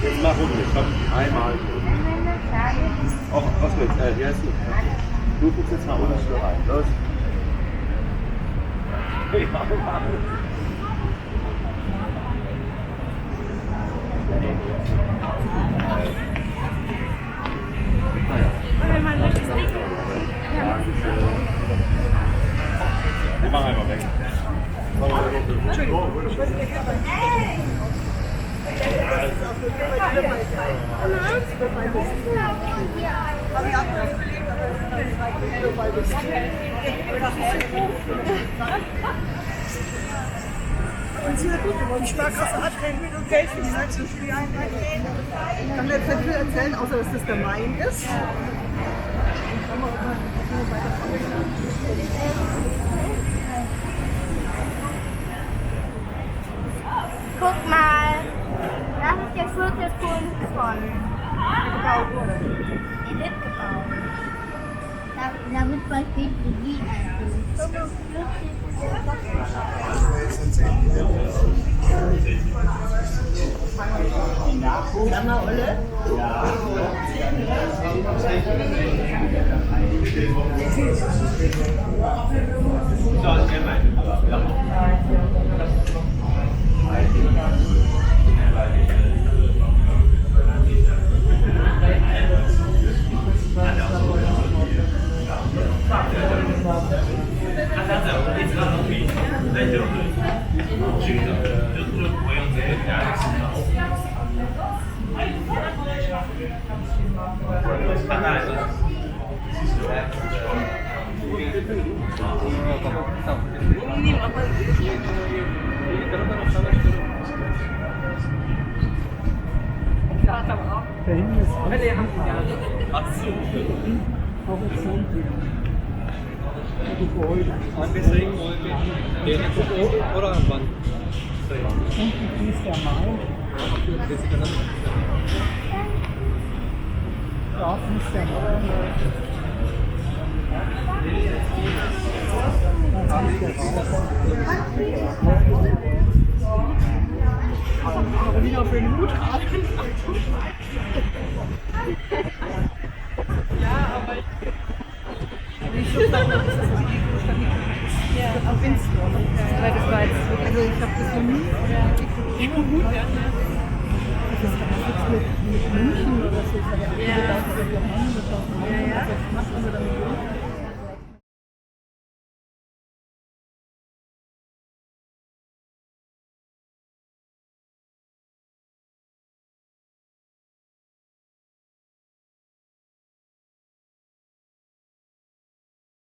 Jetzt mach runter, komm, einmal. Auch, was willst du? Wie heißt du? Du guckst jetzt mal unten rein. Los. Wir machen einfach weg. Entschuldigung. Und sie hat gut gemacht. Die Sparkasse hat kein Geld für die Leute. Ich kann jetzt nicht viel erzählen, außer dass das der Main ist. Guck mal, das ist der vierte Punkt von Edith gebaut. Da wird bald Technologie eingeführt. Sag mal, Olle. Oder am Band? Wie ist der Main? Da ist der Main. Carolina für den Hut haben. Ja, aber ich so sagen, dass das ja, auf Windsor. Weil das war jetzt, also ich habe das noch nie oder gut, ja. Das ist aber mit München oder so. Ja. Ja, ja. Das macht man damit.